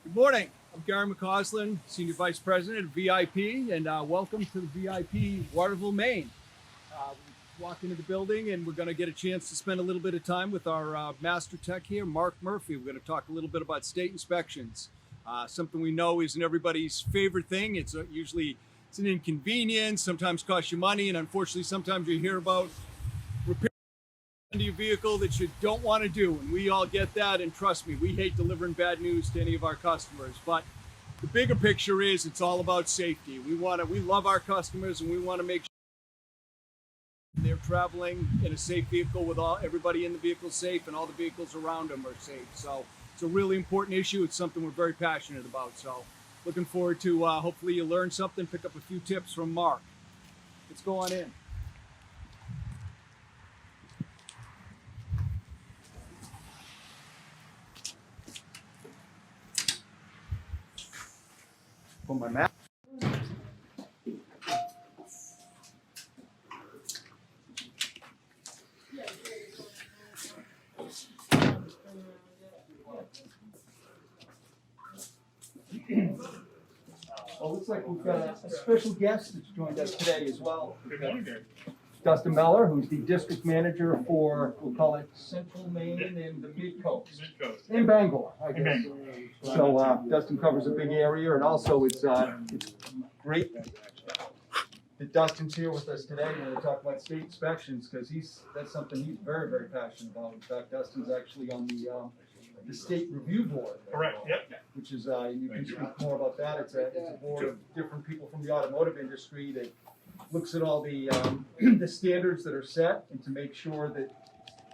Good morning. I'm Gary MacCausland, Senior Vice President of VIP, and welcome to the VIP Waterville, Maine. We walk into the building, and we're going to get a chance to spend a little bit of time with our Master Tech here, Mark Murphy. We're going to talk a little bit about state inspections. Something we know isn't everybody's favorite thing. It's usually an inconvenience, sometimes costs you money, and unfortunately sometimes you hear about repair to your vehicle that you don't want to do, and we all get that. And trust me, we hate delivering bad news to any of our customers, but the bigger picture is it's all about safety. We love our customers, and we want to make sure they're traveling in a safe vehicle with everybody in the vehicle safe and all the vehicles around them are safe. So it's a really important issue. It's something we're very passionate about. So looking forward to hopefully you learn something, pick up a few tips from Mark. Let's go on in. Put my map. Well, looks like we've got a special guest that's joined us today as well. Good morning, Gary. Dustin Meller, who's the district manager for, we'll call it Central Maine and the Mid-Coast. And Bangor, I guess. So Dustin covers a big area, and also it's great that Dustin's here with us today when we talk about state inspections, because that's something he's very, very passionate about. In fact, Dustin's actually on the state review board. Correct, yep. Which is, you can speak more about that. It's a board of different people from the automotive industry that looks at all the the standards that are set, and to make sure that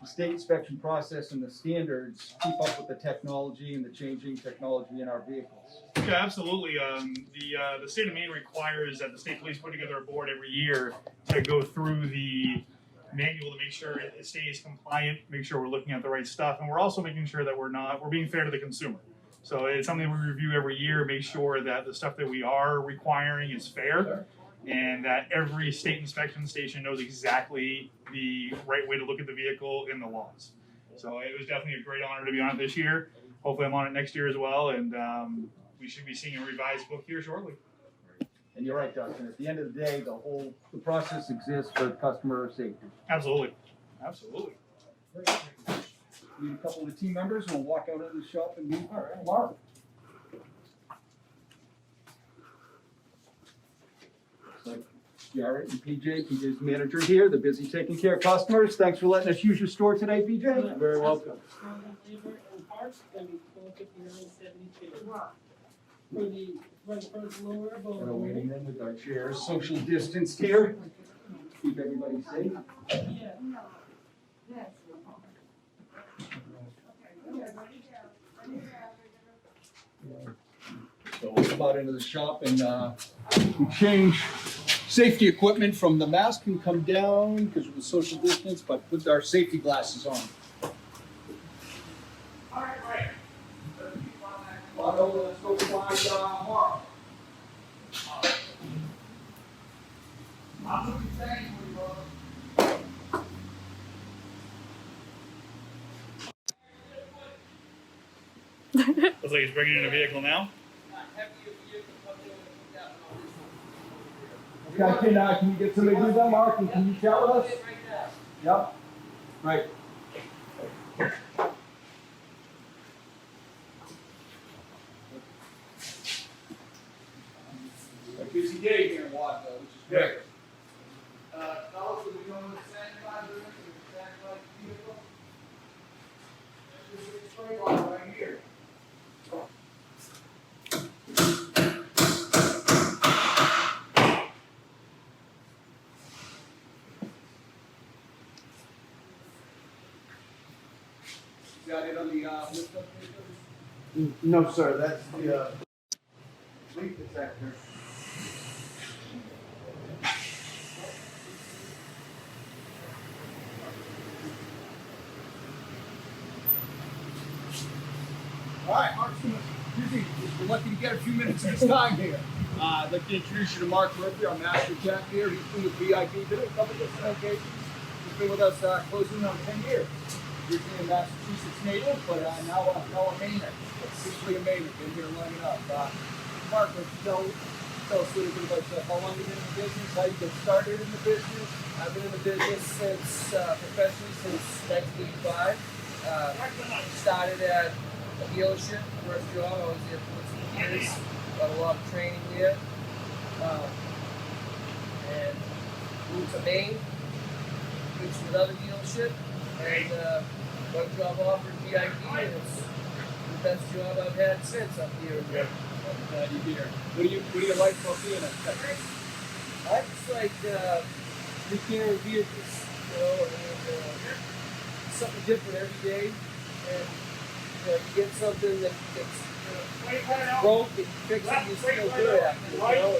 the state inspection process and the standards keep up with the technology and the changing technology in our vehicles. Yeah, absolutely. The state of Maine requires that the state police put together a board every year to go through the manual to make sure it stays compliant, make sure we're looking at the right stuff, and we're also making sure that we're being fair to the consumer. So it's something we review every year, make sure that the stuff that we are requiring is fair, and that every state inspection station knows exactly the right way to look at the vehicle and the laws. So it was definitely a great honor to be on it this year. Hopefully I'm on it next year as well, and we should be seeing a revised book here shortly. And you're right, Dustin. At the end of the day, the process exists for customer safety. Absolutely. Absolutely. Meet a couple of the team members, and we'll walk out of the shop and meet Mark. Like Jarrett and PJ. PJ's manager here. They're busy taking care of customers. Thanks for letting us use your store today, PJ. You're very welcome. We're waiting in with our chairs, social distanced here. Keep everybody safe. So we'll come out into the shop, and we change safety equipment from the mask can come down because of the social distance, but put our safety glasses on. All right. Let's go find Mark. I'm looking for you, brother. Looks like he's bringing in a vehicle now. Okay, can you get somebody to do that, Mark? And can you chat with us? Yep. Right. A busy day here in Waterville, which is great. Fellas, will we go with the sanitizer and the sanitizer vehicle? There's a spray bottle right here. Got it on the lift up there? No, sir, that's the leak detector. All right, Mark's busy. We're lucky to get a few minutes of his time here. I'd like to introduce you to Mark Murphy, our Master Tech here. He's been with VIP, been at a couple different locations. He's been with us closing on 10 years. originally a Massachusetts native, but now a Mainer. Officially a Mainer. Been here long enough. Mark, would you tell us a little bit about how long you've been in the business, how you get started in the business? I've been in the business professionally since 1985. Started at a dealership, first job. I was there 14 years. Got a lot of training there. And moved to Maine, switched to another dealership, and got a job offer at VIP, and it's the best job I've had since up here. I'm glad you're here. What do you like about being a tech? I just like repairing vehicles, you know, and something different every day, and you get something that's broke and you fix it, and you feel good after it, you know.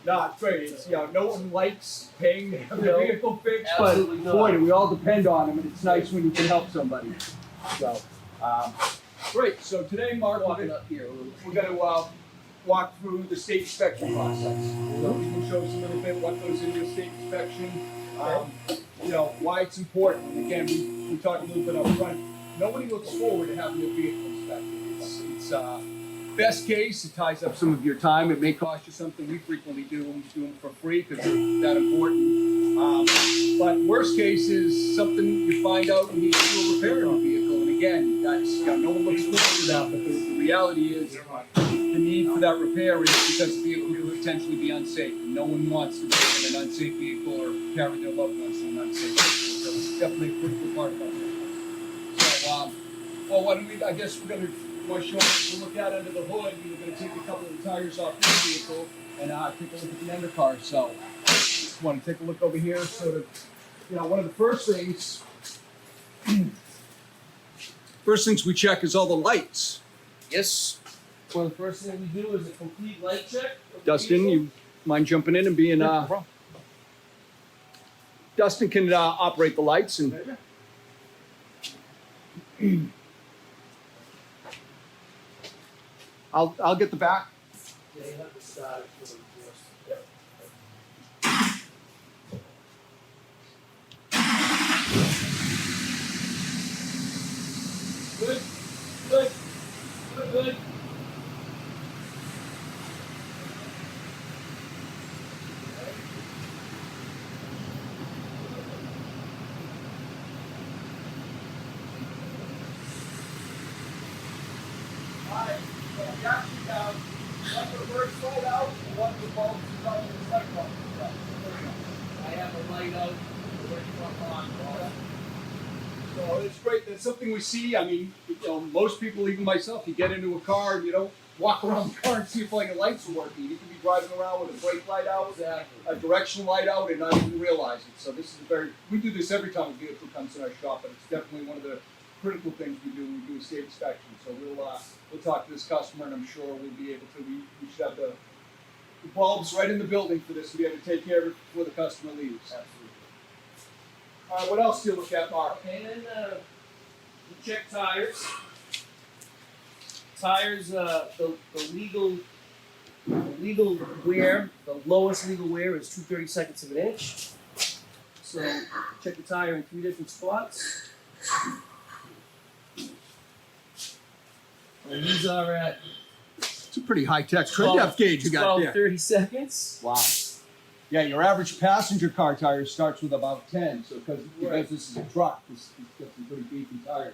No, it's great. It's, no one likes paying to have their No, vehicle fixed, absolutely but not. boy, do we all depend on them, and it's nice when you can help somebody. So, great. So today, Mark, Walking up here a little. we're going to walk through the state inspection process. So we can show us a little bit what goes into a state inspection, why it's important. And again, we talked a little bit up front. Nobody looks forward to having their vehicle inspected. It's best case, it ties up some of your time. It may cost you something. We frequently do when we do them for free because they're that important. But worst case is something you find out you need to do a repair on a vehicle. And again, that's no one looks forward to that. But the reality is the need for that repair is because the vehicle could potentially be unsafe. And no one wants to be in an unsafe vehicle or carry their loved ones in an unsafe vehicle. So it's definitely a critical part of our business. So, well, I guess we're going to show us to look out under the hood. We're going to take a couple of the tires off this vehicle and take a look at the undercar. So, just want to take a look over here. Sort of, one of the first things we check is all the lights. Yes. Well, the first thing we do is a complete light check. of the Dustin, vehicle. you mind jumping in and being? Dustin can operate the lights and. I'll get the back. Yeah, you have to start it for the first. Good. Alright, so we actually have one for the first light out and one for the bulbs to run the light bulb. I have a light out, the light on. So it's great. That's something we see. I mean, most people, even myself, you get into a car and you don't walk around the car and see if all your lights are working. You can be driving around with a brake light out, a direction light out, and not even realize it. So this is we do this every time a vehicle comes in our shop, but it's definitely one of the critical things we do when we do a state inspection. So we'll talk to this customer, and I'm sure we'll be able to. We should have the bulbs right in the building for this to be able to take care of it before the customer leaves. Absolutely. All right, what else do you look at, Mark? And then we check tires. Tires, the legal wear, the lowest legal wear is 2/32 of an inch. So check the tire in 3 different spots. And these are at It's a pretty high-tech tread depth gauge you got 12, there. 30 seconds. Wow. Yeah, your average passenger car tire starts with about 10. So because this is a truck, it's got some pretty beefy tires.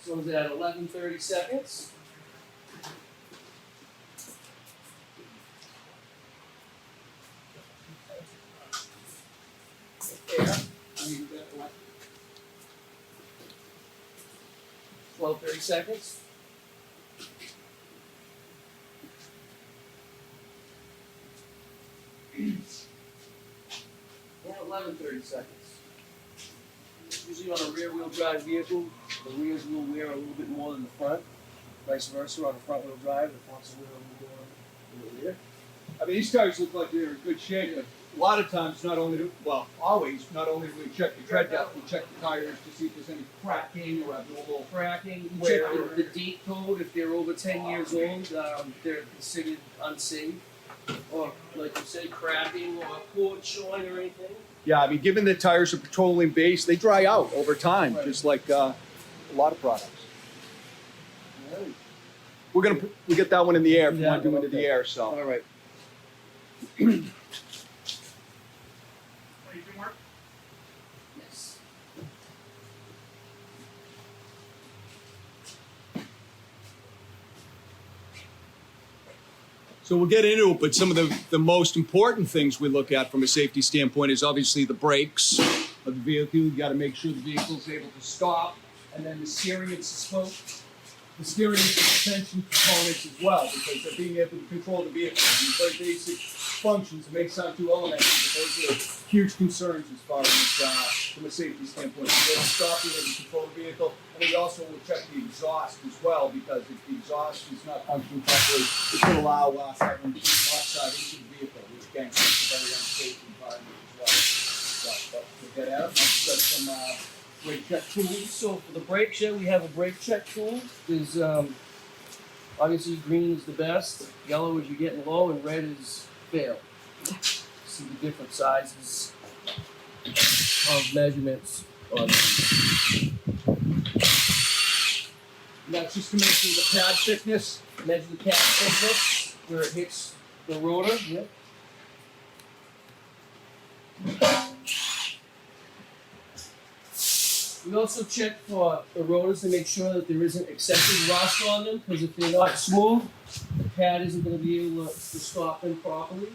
So is at 11/30 seconds. Yeah. 12/30 seconds. And 11/30 seconds. Usually on a rear-wheel drive vehicle, the rears will wear a little bit more than the front. Vice versa, on a front-wheel drive, the fronts will wear a little more than the rear. I mean, these tires look like they're in good shape, but a lot of times, not only do we check the tread depth, we check the tires to see if there's any cracking or abnormal. Cracking, we Wear. check the date code. If they're over 10 years old, they're considered unsafe. Or, like you said, cracking or cord showing or anything? Yeah, I mean, given that tires are petroleum based, they dry out over time, Right. just like a lot of products. Alright. We get that one in the air if you Yeah, want to do into the okay. air. So Alright. 22 more? Yes. So we'll get into it, but some of the most important things we look at from a safety standpoint is obviously the brakes of the vehicle. You got to make sure the vehicle is able to stop, and then the steering and the steering and suspension components as well, because they're being able to control the vehicle. These very basic functions. It may sound too elementary, but those are huge concerns as far as from a safety standpoint. You're able to stop, you're able to control the vehicle, and we also will check the exhaust as well, because if the exhaust is not functioning properly, it could allow carbon monoxide into the vehicle, which again creates a very unsafe environment as well. But we'll get at it. I've got some brake check tools. So for the brake check, we have a brake check tool. Is obviously green is the best, yellow is you're getting low, and red is fail. See the different sizes of measurements on these. And that's just to measure the pad thickness. Measure the pad thickness where it hits the rotor. Yep. We also check for the rotors to make sure that there isn't excessive rust on them, because if they're not smooth, the pad isn't going to be able to stop them properly.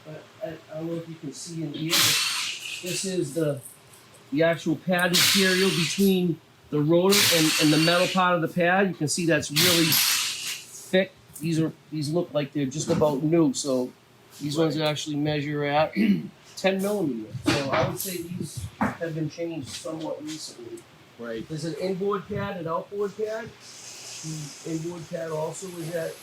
But I don't know if you can see in here, but this is the actual pad material between the rotor and the metal part of the pad. You can see that's really thick. These look like they're just about new, so these ones actually measure at 10 millimeters. So I would say these have been changed somewhat recently. Right. There's an inboard pad and outboard pad. The inboard pad also is at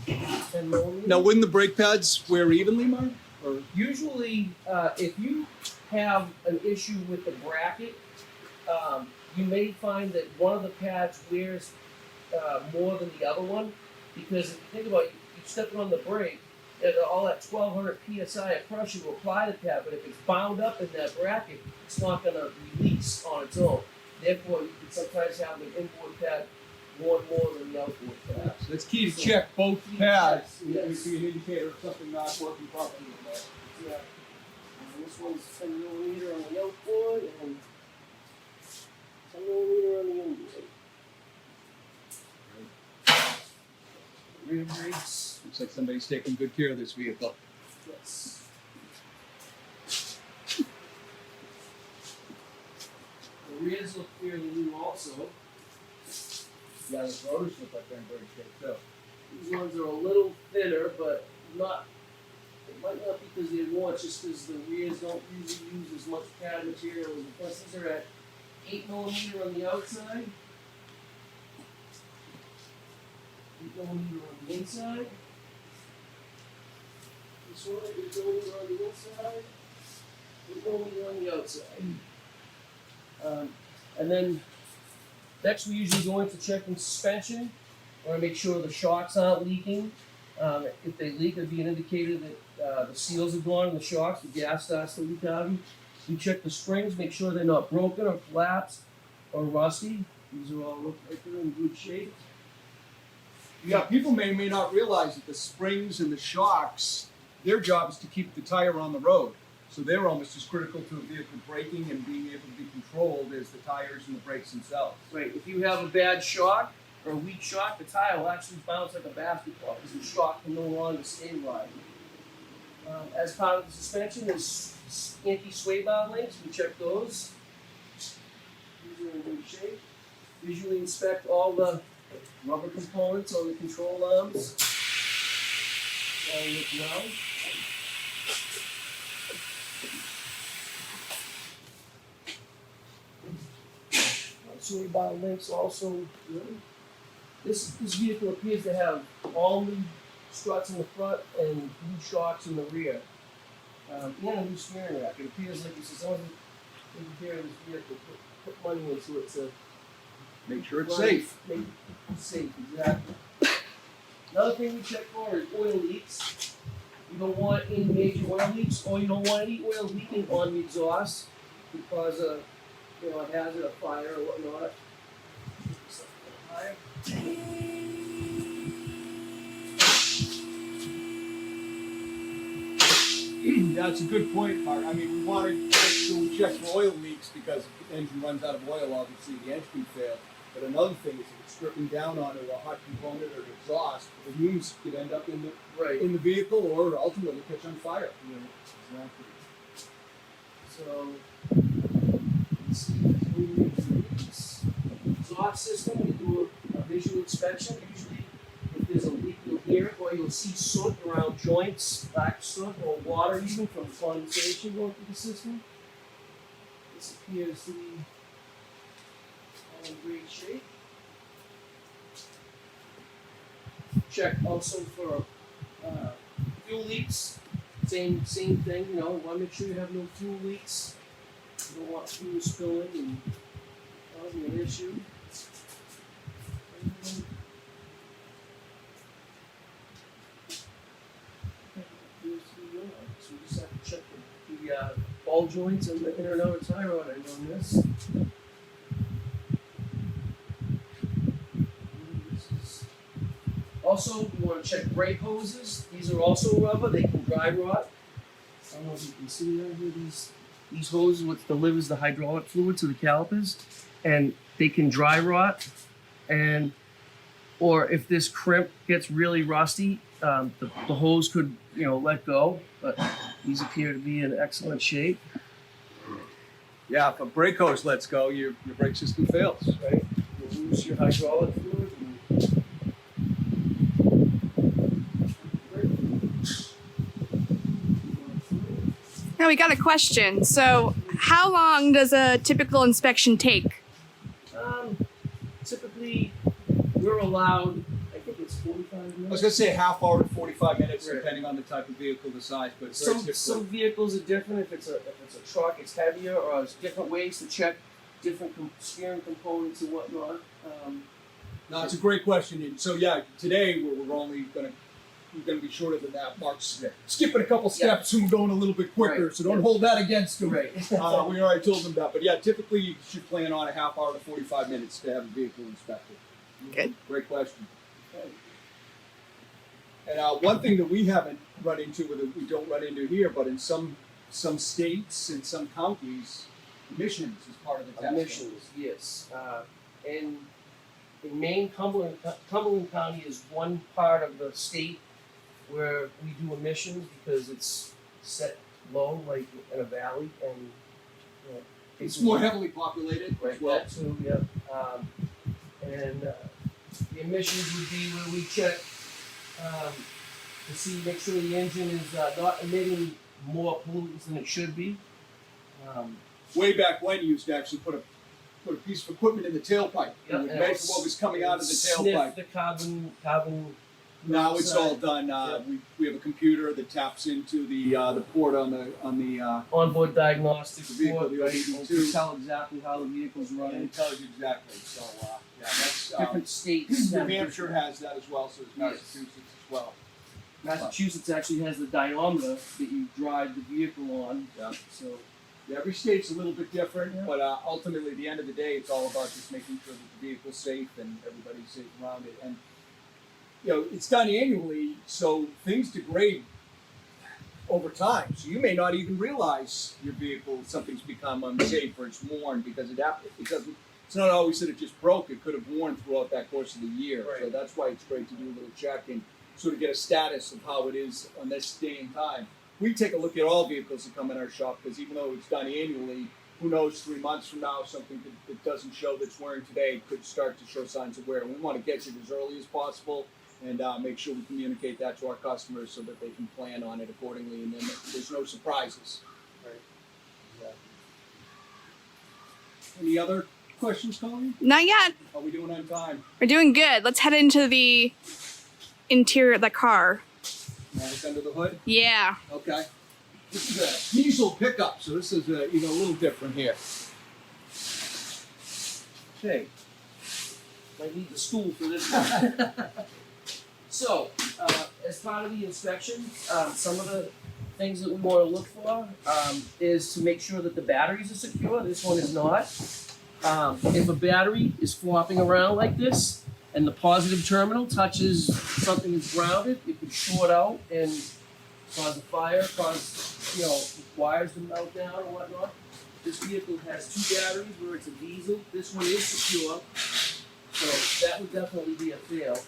10 millimeters. Now, wouldn't the brake pads wear evenly, Mark? Or Usually, if you have an issue with the bracket, you may find that one of the pads wears more than the other one, because if you think about it, you step on the brake, and all that 1200 psi of pressure will apply the pad, but if it's bound up in that bracket, it's not going to release on its own. Therefore, you can sometimes have an inboard pad worn more than the outboard pad. so it's key to check both pads. Yes. It would be an indicator of something not working properly. Yeah. And this one's 10 millimeter on the outboard and 10 millimeter on the inboard. Rear brakes. Looks like somebody's taking good care of this vehicle. Yes. The rears look fairly new also. Yeah, the rotors look like they're in great shape too. These ones are a little thinner, but not. It might not be because they're worn, it's just because the rears don't usually use as much pad material as the front. These are at 8 millimeter on the outside, 8 millimeter on the inside. This one, 8 millimeter on the inside, 8 millimeter on the outside. And then next we usually go into checking suspension. Want to make sure the shocks aren't leaking. If they leak, it'd be an indicator that the seals are gone in the shocks, the gas starts to leak out of them. We check the springs, make sure they're not broken or collapsed or rusty. These are all look like they're in good shape. Yeah, people may or may not realize that the springs and the shocks, their job is to keep the tire on the road. So they're almost as critical to a vehicle braking and being able to be controlled as the tires and the brakes themselves. Right, if you have a bad shock or a weak shock, the tire will actually bounce like a basketball because the shock can no longer stay riding. As part of the suspension, there's anti-sway bar links. We check those. These are in good shape. Visually inspect all the rubber components on the control arms. All look well. Sway bar links also good. This vehicle appears to have all new struts in the front and new shocks in the rear. And a new steering rack. It appears like this is someone taking care of this vehicle, put money into it to Make sure it's run it, safe. make it safe, exactly. Another thing we check for is oil leaks. You don't want any major oil leaks, or you don't want any oil leaking on the exhaust because of, you know, a hazard of fire or whatnot. That's a good point, Mark. I mean, we want to make sure we check for oil leaks because if the engine runs out of oil, obviously the engine can fail. But another thing is if it's dripping down onto a hot component or exhaust, the fumes could end up in the vehicle or ultimately catch on fire. Yeah, exactly. So, let's see, exhaust system, we do a visual inspection. Usually, if there's a leak, you'll hear it, or you'll see soot around joints, black soot, or water even from condensation going through the system. This appears to be all in great shape. Check also for fuel leaks. Same thing, you know, want to make sure you have no fuel leaks. You don't want fuel spilling and causing an issue. So we just have to check the ball joints and the inner and outer tie rod on this. Also, we want to check brake hoses. These are also rubber. They can dry rot. I don't know if you can see that here. These hoses, which delivers the hydraulic fluid to the calipers, and they can dry rot. And or if this crimp gets really rusty, the hose could, you know, let go. But these appear to be in excellent shape. Yeah, if a brake hose lets go, your brake system fails. Right? You'll lose your hydraulic fluid. Now we got a question. So, how long does a typical inspection take? Typically, we're allowed, I think it's 45 minutes. I was going to say half hour to 45 minutes, Right. depending on the type of vehicle, the size, but it's very typical. Some vehicles are different. If it's a truck, it's heavier, or there's different ways to check different steering components and whatnot. No, it's a great question. And so, yeah, today we're only going to be shorter than that. Mark's skipping a couple steps and we're going a little bit quicker, Right. so don't hold that against him. Right. We already told him that. But yeah, typically you should plan on a half hour to 45 minutes to have a vehicle inspected. Good. Great question. And one thing that we haven't run into, that we don't run into here, but in some states and some counties, emissions is part of the testing. Emissions, yes. In Maine, Cumberland County is one part of the state where we do emissions because it's set low, like in a valley, and you know, It's more heavily populated right, as well. that too, yeah. And the emissions would be where we check to see, make sure the engine is not emitting more pollutants than it should be. Way back when, you used to actually put a piece of equipment in the tailpipe. Yep, It would and measure it what was coming out of the sniff tailpipe. the carbon. Now it's all done. Yeah. We have a computer that taps into the port on the Onboard diagnostic The vehicle, report, the right? OBD2. To tell exactly how the vehicle's and running. it tells you exactly. So yeah, that's Different states. New have Hampshire different- has that as well. So does Yes. Massachusetts as well. Massachusetts actually has the dynamometer that you drive the vehicle on. Yeah. So Yeah, every state's a little bit different, Yeah. but ultimately, at the end of the day, it's all about just making sure that the vehicle's safe and everybody's safe around it. And you know, it's done annually, so things degrade over time. So you may not even realize your vehicle, something's become unsafe or it's worn because it doesn't. It's not always that it just broke. It could have worn throughout that course of the year. Right. So that's why it's great to do a little check and sort of get a status of how it is on this day and time. We take a look at all vehicles that come in our shop because even though it's done annually, who knows, 3 months from now, something that doesn't show that's wearing today could start to show signs of wear. And we want to get it as early as possible and make sure we communicate that to our customers so that they can plan on it accordingly and then there's no surprises. right. Any other questions, Colleen? Not yet. How are we doing on time? We're doing good. Let's head into the interior of the car. Nice under the hood? Yeah. Okay. This is a diesel pickup, so this is even a little different here. Okay. Might need the stool for this one. So, As part of the inspection, some of the things that we want to look for is to make sure that the batteries are secure. This one is not. If a battery is flopping around like this and the positive terminal touches something that's grounded, it could short out and cause a fire, cause wires to melt down or whatnot. This vehicle has 2 batteries where it's a diesel. This one is secure, so that would definitely be a fail.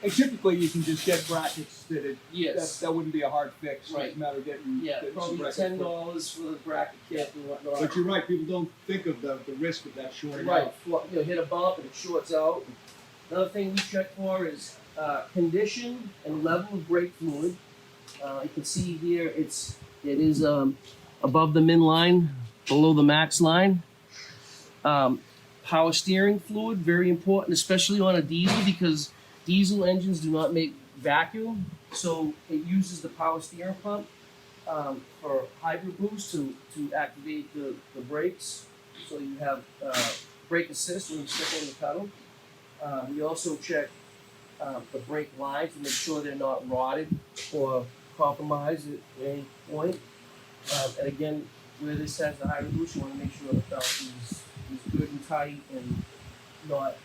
And typically, you can just get brackets fitted. Yes. That wouldn't be a hard fix. Right. It's a matter of getting some Probably brackets $10 for the bracket kit and whatnot. But you're right. People don't think of the risk of that shorting Right, out. hit a bump and it shorts out. Another thing we check for is condition and level of brake fluid. You can see here it is above the min line, below the max line. Power steering fluid, very important, especially on a diesel because diesel engines do not make vacuum, so it uses the power steering pump for hybrid boost to activate the brakes. So you have brake assist when you step on the pedal. We also check the brake lines to make sure they're not rotted or compromised at any point. And again, where this has the hybrid boost, you want to make sure the belt is good and tight and not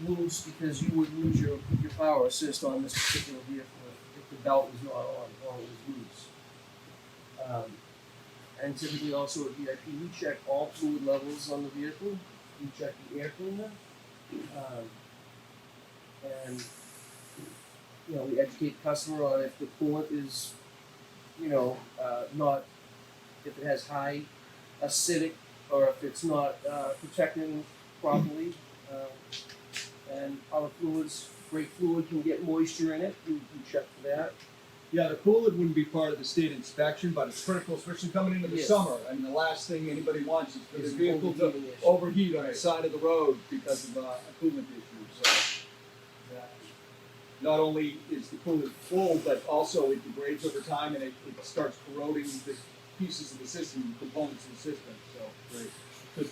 loose, because you would lose your power assist on this particular vehicle if the belt was not on or it was loose. And typically also at VIP, we check all fluid levels on the vehicle. We check the air cleaner. And we educate the customer on if the coolant is, not, if it has high acidic or if it's not protecting properly. And other fluids, brake fluid can get moisture in it. We check for that. Yeah, the coolant wouldn't be part of the state inspection, but it's critical, especially coming into the Yes. summer. I mean, the last thing anybody wants is for Is the vehicle to overheating issue. overheat on the Right. side of the road because of a coolant issue. So, not only is the coolant full, but also it degrades over time and it starts corroding the pieces of the system, components of the system. So, great.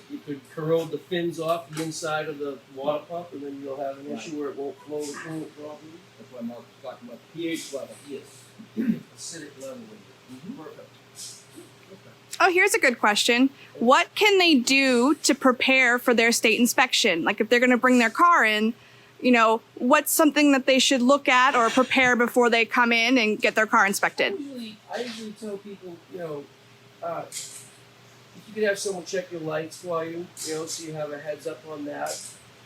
You could corrode the fins off the inside of the water pump, and then you'll have an issue where it won't flow the coolant properly. That's why Mark was talking about the pH level. Yes. Acidic level. Perfect. Oh, here's a good question. What can they do to prepare for their state inspection? Like if they're going to bring their car in, what's something that they should look at or prepare before they come in and get their car inspected? I usually tell people, if you could have someone check your lights for you, so you have a heads up on that.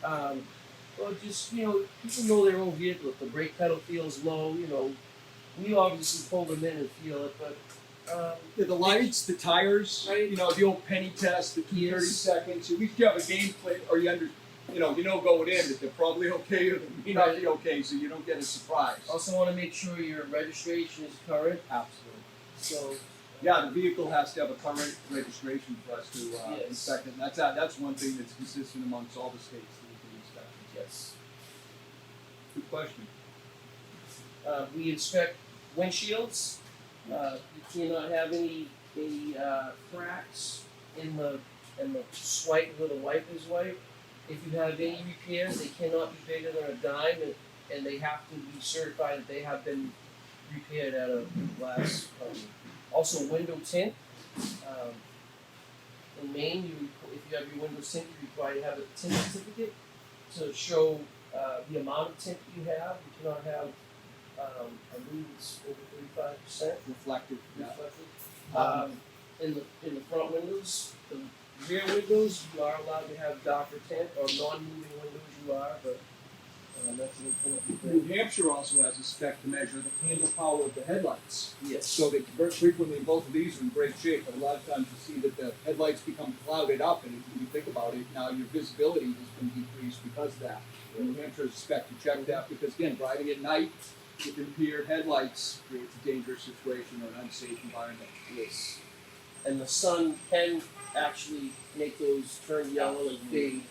Or just, people know their own vehicle. If the brake pedal feels low, we obviously pull them in and feel it, but The lights, the tires, Right. The old penny test, the 30 Yes. seconds. At least you have a game plan, or going in that they're probably okay or they may not be okay, so you don't get a surprise. also want to make sure your registration is current. Absolutely. So, Yeah, the vehicle has to have a current registration for us to Yes. inspect it. And that's one thing that's consistent amongst all the states that we can inspect. yes. Good question. We inspect windshields. You cannot have any cracks in the swipe where the wipers wipe. If you have any repairs, they cannot be bigger than a dime, and they have to be certified that they have been repaired at a glass company. Also, window tint. In Maine, if you have your windows tinted, you require to have a tint certificate to show the amount of tint you have. You cannot have, I believe it's over 35% Reflective. Yeah. reflective. In the front windows, the rear windows, you are allowed to have darker tint, or non-moving windows you are, but that's an important New thing. Hampshire also has a spec to measure the handle power of the headlights. Yes. So they very frequently, both of these are in great shape, but a lot of times you see that the headlights become clouded up, and if you think about it, now your visibility has been decreased because of that. New Hampshire has a spec to check that because, again, driving at night with impaired headlights creates a dangerous situation or an unsafe environment. Yes. And the sun can actually make those turn yellow and fade.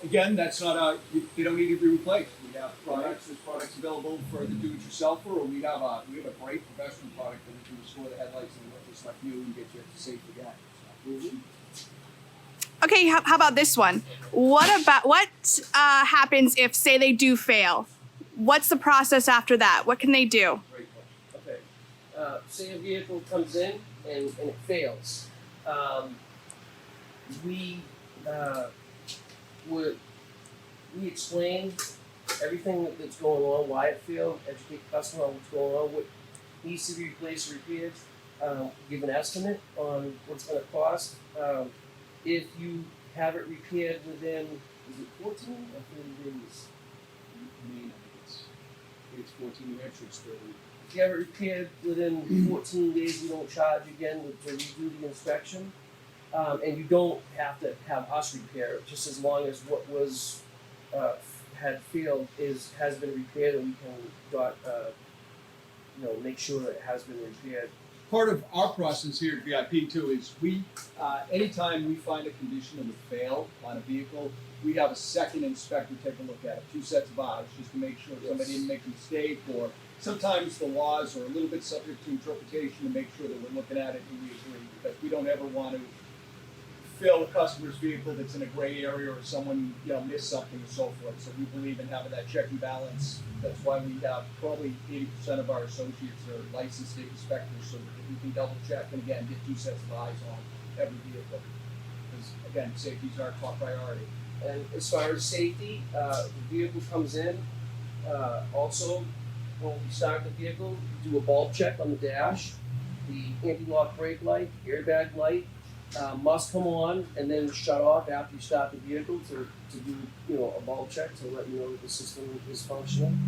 Again, that's not they don't need to be replaced. We have there's products available for the do-it-yourselfer, or we have a great professional product that we can restore the headlights and look just like new and get you safe again. So, Okay, how about this one? What happens if, say, they do fail? What's the process after that? What can they do? Great question. Okay. Say a vehicle comes in and it fails. We explain everything that's going on, why it failed, educate the customer on what's going on, what needs to be replaced or repaired, give an estimate on what it's going to cost. If you have it repaired within, is it 14 or 30 days? Maine, it's 14, New Hampshire, it's 30. If you have it repaired within 14 days, we don't charge again to redo the inspection. And you don't have to have us repair it, just as long as what was had failed has been repaired, and we can make sure that it has been repaired. Part of our process here at VIP too is we, anytime we find a condition that would fail on a vehicle, we have a second inspector take a look at it, 2 sets of eyes, just to make sure somebody didn't make a mistake, or sometimes the laws are a little bit subject to interpretation, to make sure that we're looking at it and we agree, because we don't ever want to fill a customer's vehicle that's in a gray area or someone missed something and so forth. So we believe in having that check and balance. That's why we have probably 80% of our associates are licensed state inspectors, so that we can double check and again get 2 sets of eyes on every vehicle. Because again, safety is our top priority. And as far as safety, the vehicle comes in. Also, when we start the vehicle, we do a bulb check on the dash. The anti-lock brake light, airbag light must come on and then shut off after you start the vehicle to do a bulb check to let you know that the system is functioning.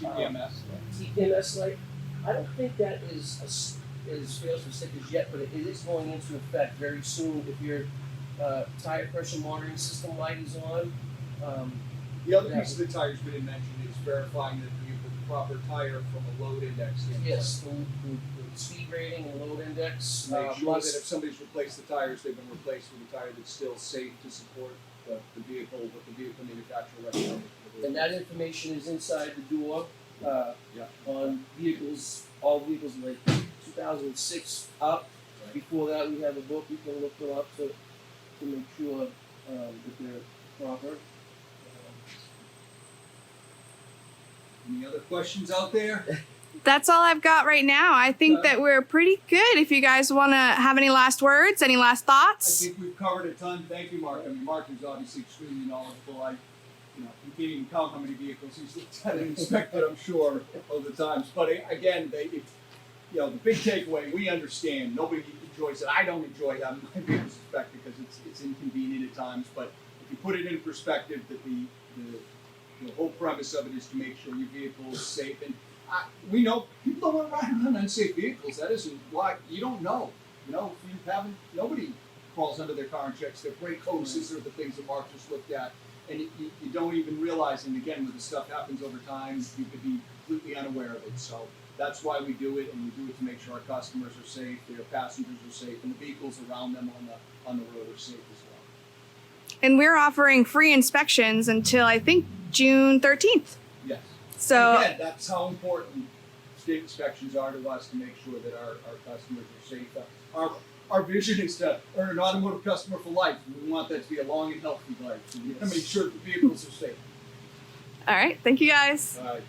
TPMS light. I don't think that is fail specific yet, but it is going into effect very soon. If your tire pressure monitoring system light is on. The other piece of the tires we didn't mention is verifying that you have the proper tire from a load index standpoint. Yes, the speed rating and load index. Make sure that if somebody's replaced the tires, they've been replaced with a tire that's still safe to support the vehicle, what the vehicle manufacturer recommended. And that information is inside the door on vehicles, all vehicles like 2006 up. Right. Before that, we have a book you can look them up to make sure that they're proper. Any other questions out there? That's all I've got right now. I think that we're pretty good. If you guys want to have any last words, any last thoughts? I think we've covered a ton. Thank you, Mark. I mean, Mark is obviously extremely knowledgeable. You can't even count how many vehicles he's looked at and inspected, I'm sure, over the times. But again, the big takeaway, we understand. Nobody enjoys it. I don't enjoy having my vehicles inspected because it's inconvenient at times. But if you put it in perspective, that the whole premise of it is to make sure your vehicle is safe. And we know people don't want to ride around unsafe vehicles. That isn't why. You don't know. If you haven't, nobody crawls under their car and checks their brake hoses or the things that Mark just looked at. And you don't even realize, and again, when this stuff happens over time, you could be completely unaware of it. So that's why we do it, and we do it to make sure our customers are safe, their passengers are safe, and the vehicles around them on the road are safe as well. And we're offering free inspections until I think June 13th. Yes. So and again, that's how important state inspections are to us to make sure that our customers are safe. Our vision is to earn an automotive customer for life. We want that to be a long and healthy life. So we want to make sure that the vehicles are safe. All right. Thank you, guys. All right.